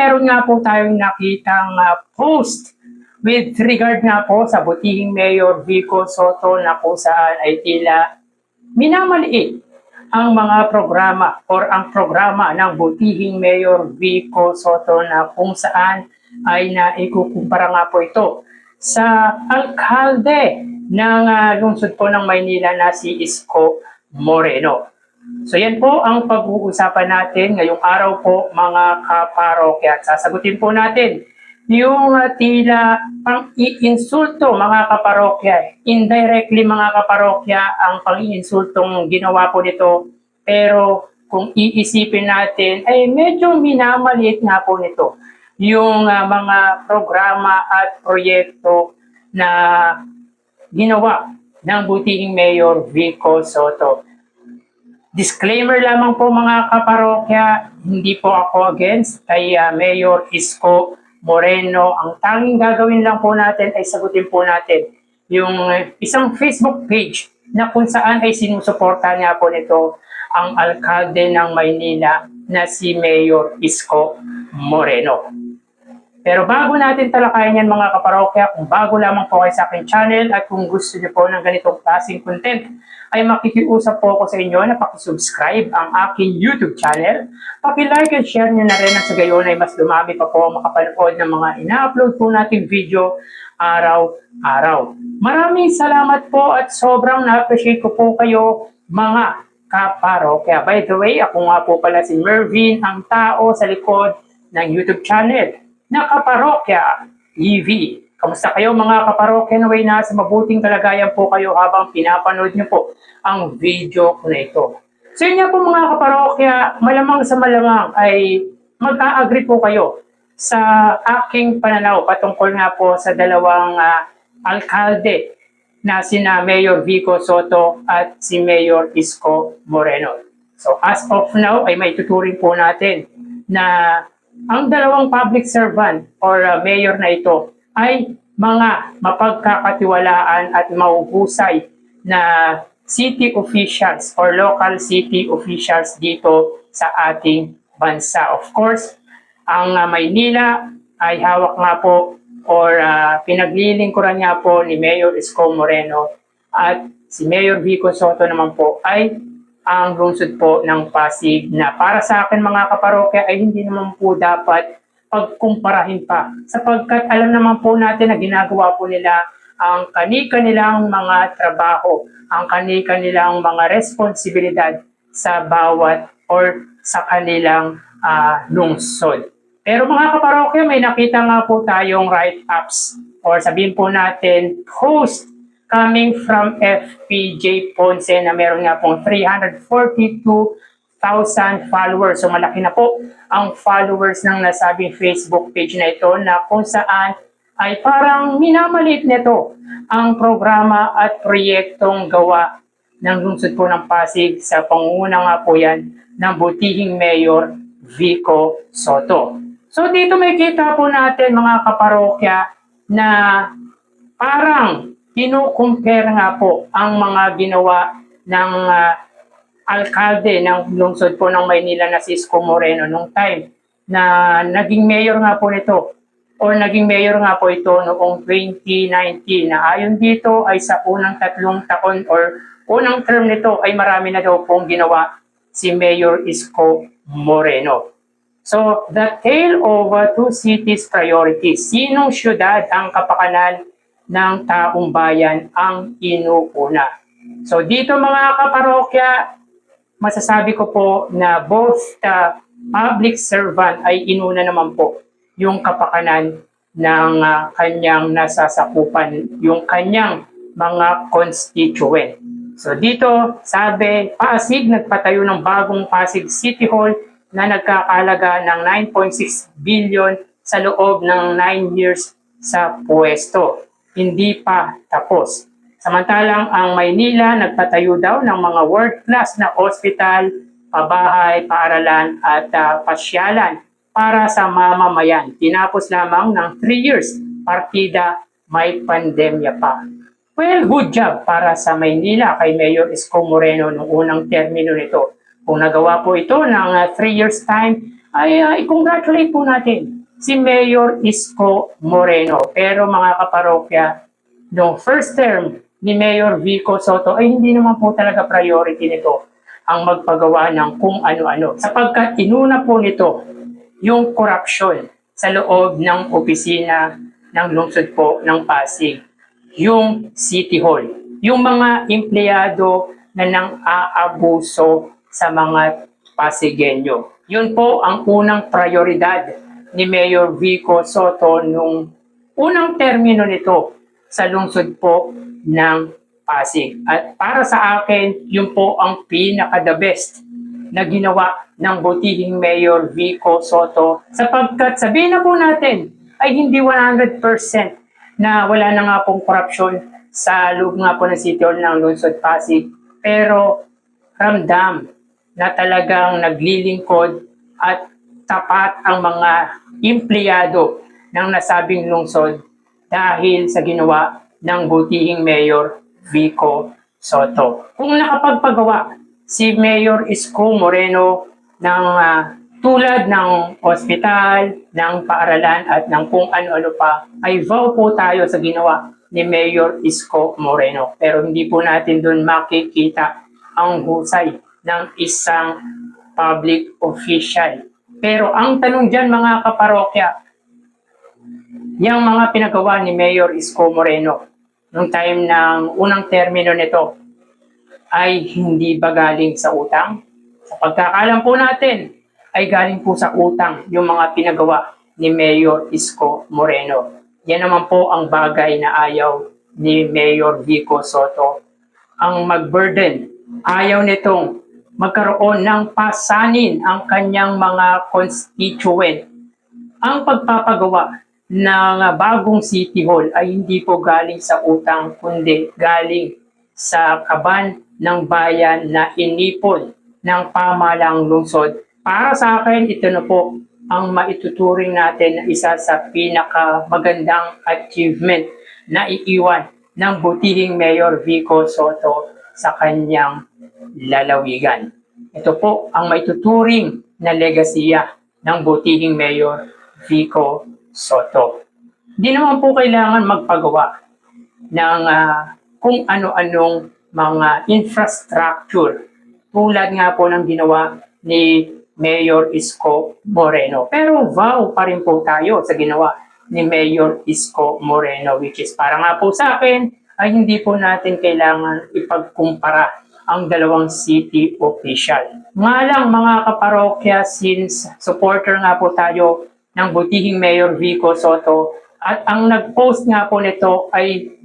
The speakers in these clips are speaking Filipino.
meron nga po tayong nakitang post with regard nga po sa butihing Mayor Vico Sotto na kung saan ay tila minamaliit ang mga programa or ang programa ng butihing Mayor Vico Sotto na kung saan ay naikukumpara nga po ito sa alkalde ng lungsod po ng Maynila na si Isko Moreno. So yan po ang pag-uusapan natin ngayong araw po mga kaparokya. At sasagutin po natin yung tila pang-iinsulto mga kaparokya. Indirectly mga kaparokya ang pang-iinsultong ginawa po nito. Pero kung iisipin natin ay medyo minamaliit nga po nito yung mga programa at proyekto na ginawa ng butihing Mayor Vico Sotto. Disclaimer lamang po mga kaparokya, hindi po ako against kay Mayor Isko Moreno. Ang tanging gagawin lang po natin ay sagutin po natin yung isang Facebook page na kung saan ay sinusuporta niya po nito ang alkalde ng Maynila na si Mayor Isko Moreno. Pero bago natin talakayan yan mga kaparokya, kung bago lamang po kayo sa aking channel at kung gusto niyo po ng ganitong klaseng content, ay makikiusap po ako sa inyo na pakisubscribe ang aking YouTube channel. Paki-like and share nyo na rin at sa gayon ay mas dumami pa po makapanood ng mga ina-upload po nating video araw-araw. Maraming salamat po at sobrang na-appreciate ko po kayo mga kaparokya. By the way, ako nga po pala si Mervin, ang tao sa likod ng YouTube channel na Kaparokya TV. Kamusta kayo mga kaparokya? Naway na sa mabuting kalagayan po kayo habang pinapanood niyo po ang video ko na ito. So yun nga po mga kaparokya, malamang sa malamang ay mag-a-agree po kayo sa aking pananaw patungkol nga po sa dalawang alkalde na sina Mayor Vico Sotto at si Mayor Isko Moreno. So as of now ay may tuturing po natin na ang dalawang public servant or mayor na ito ay mga mapagkakatiwalaan at mahuhusay na city officials or local city officials dito sa ating bansa. Of course, ang Maynila ay hawak nga po or pinaglilingkuran nga po ni Mayor Isko Moreno at si Mayor Vico Sotto naman po ay ang lungsod po ng Pasig na para sa akin mga kaparokya ay hindi naman po dapat pagkumparahin pa sapagkat alam naman po natin na ginagawa po nila ang kani-kanilang mga trabaho, ang kani-kanilang mga responsibilidad sa bawat or sa kanilang lungsod. Pero mga kaparokya, may nakita nga po tayong write-ups or sabihin po natin post coming from FPJ Ponce na meron nga pong 342,000 followers. So malaki na po ang followers ng nasabing Facebook page na ito na kung saan ay parang minamaliit nito ang programa at proyektong gawa ng lungsod po ng Pasig sa pangunguna nga po yan ng butihing Mayor Vico Sotto. So dito may kita po natin mga kaparokya na parang kino-compare nga po ang mga ginawa ng alkalde ng lungsod po ng Maynila na si Isko Moreno nung time na naging mayor nga po nito or naging mayor nga po ito noong 2019 na ayon dito ay sa unang 3 taon or unang term nito ay marami na daw pong ginawa si Mayor Isko Moreno. So, the tale of two cities priorities. Sinong syudad ang kapakanan ng taong bayan ang inuuna? So dito mga kaparokya, masasabi ko po na both the public servant ay inuna naman po yung kapakanan ng kanyang nasasakupan, yung kanyang mga constituent. So dito sabi, Pasig nagpatayo ng bagong Pasig City Hall na nagkakalaga ng 9.6 billion sa loob ng 9 years sa pwesto. Hindi pa tapos. Samantalang ang Maynila nagpatayo daw ng mga world-class na ospital, pabahay, paaralan at pasyalan para sa mamamayan. Tinapos lamang ng 3 years, partida may pandemya pa. Well, good job para sa Maynila kay Mayor Isko Moreno noong unang termino nito. Kung nagawa po ito ng 3 years time, ay i-congratulate po natin si Mayor Isko Moreno. Pero mga kaparokya, noong first term ni Mayor Vico Soto ay hindi naman po talaga priority nito ang magpagawa ng kung ano-ano. Sapagkat inuna po nito yung corruption sa loob ng opisina ng lungsod po ng Pasig, yung City Hall, yung mga empleyado na nang-aabuso sa mga Pasigueño. Yun po ang unang prioridad ni Mayor Vico Soto nung unang termino nito sa lungsod po ng Pasig. At para sa akin, yun po ang pinaka-the best na ginawa ng butihing Mayor Vico Soto sapagkat sabihin na po natin ay hindi 100% na wala na nga pong korupsyon sa loob nga po ng City Hall ng Lungsod Pasig, pero ramdam na talagang naglilingkod at tapat ang mga empleyado ng nasabing lungsod dahil sa ginawa ng butihing Mayor Vico Soto. Kung nakapagpagawa si Mayor Isko Moreno ng tulad ng ospital, ng paaralan at ng kung ano-ano pa, ay vow po tayo sa ginawa ni Mayor Isko Moreno. Pero hindi po natin doon makikita ang husay ng isang public official. Pero ang tanong dyan mga kaparokya, yung mga pinagawa ni Mayor Isko Moreno nung time ng unang termino nito ay hindi ba galing sa utang? Sa pagkakalam po natin, ay galing po sa utang yung mga pinagawa ni Mayor Isko Moreno. Yan naman po ang bagay na ayaw ni Mayor Vico Soto. Ang mag-burden, ayaw nitong magkaroon ng pasanin ang kanyang mga constituent. Ang pagpapagawa ng bagong City Hall ay hindi po galing sa utang, kundi galing sa kaban ng bayan na inipon ng pamahalang lungsod. Para sa akin, ito na po ang maituturing natin na isa sa pinakamagandang achievement na iiwan ng butihing Mayor Vico Soto sa kanyang lalawigan. Ito po ang maituturing na legasiya ng butihing Mayor Vico Soto. Hindi naman po kailangan magpagawa ng kung ano-anong mga infrastructure tulad nga po ng ginawa ni Mayor Isko Moreno. Pero vow pa rin po tayo sa ginawa ni Mayor Isko Moreno, which is para nga po sa akin ay hindi po natin kailangan ipagkumpara ang dalawang city official. Nga lang mga kaparokya, since supporter nga po tayo ng butihing Mayor Vico Soto at ang nag-post nga po nito ay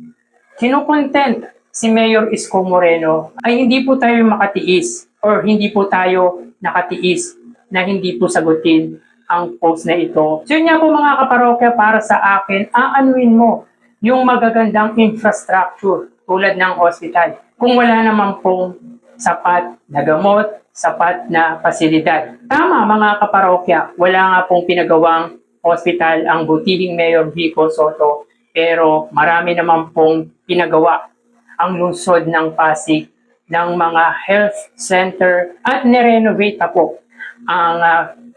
kinukontent si Mayor Isko Moreno, ay hindi po tayo makatiis or hindi po tayo nakatiis na hindi po sagutin ang post na ito. So yun nga po mga kaparokya, para sa akin, aanuin mo yung magagandang infrastructure tulad ng hospital kung wala naman pong sapat na gamot, sapat na pasilidad. Tama mga kaparokya, wala nga pong pinagawang hospital ang butihing Mayor Vico Soto, pero marami naman pong pinagawa ang lungsod ng Pasig ng mga health center at nirenovate na po ang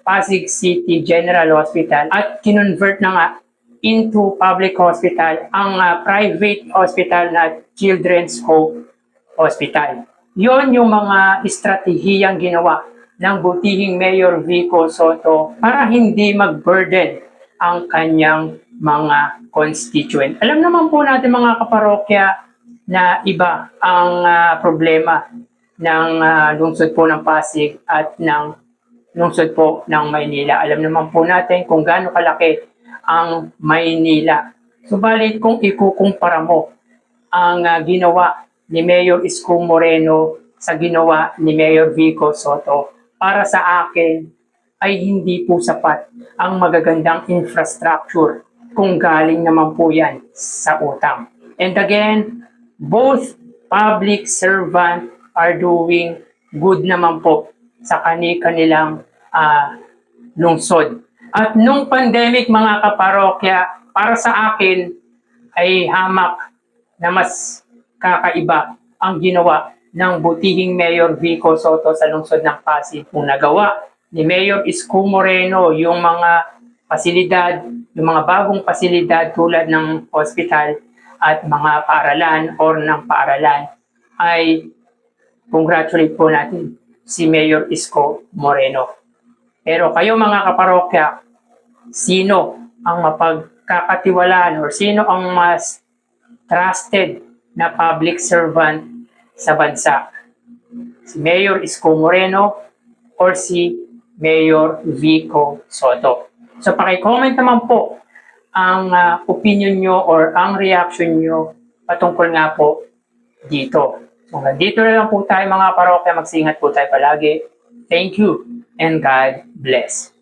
Pasig City General Hospital at kinonvert na nga into public hospital ang private hospital na Children's Hope Hospital. Yon yung mga estratehiyang ginawa ng butihing Mayor Vico Soto para hindi mag-burden ang kanyang mga constituent. Alam naman po natin mga kaparokya na iba ang problema ng lungsod po ng Pasig at ng lungsod po ng Maynila. Alam naman po natin kung gaano kalaki ang Maynila. Subalit kung ikukumpara mo ang ginawa ni Mayor Isko Moreno sa ginawa ni Mayor Vico Soto, para sa akin ay hindi po sapat ang magagandang infrastructure kung galing naman po yan sa utang. And again, both public servant are doing good naman po sa kanilang lungsod. At nung pandemic mga kaparokya, para sa akin ay hamak na mas kakaiba ang ginawa ng butihing Mayor Vico Soto sa lungsod ng Pasig. Kung nagawa ni Mayor Isko Moreno yung mga pasilidad, yung mga bagong pasilidad tulad ng hospital at mga paaralan or ng paaralan ay congratulate po natin si Mayor Isko Moreno. Pero kayo mga kaparokya, sino ang mapagkakatiwalaan or sino ang mas trusted na public servant sa bansa? Si Mayor Isko Moreno or si Mayor Vico Soto? So paki-comment naman po ang opinion nyo or ang reaction nyo patungkol nga po dito. So nandito na lang po tayo mga parokya, magsingat po tayo palagi. Thank you and God bless.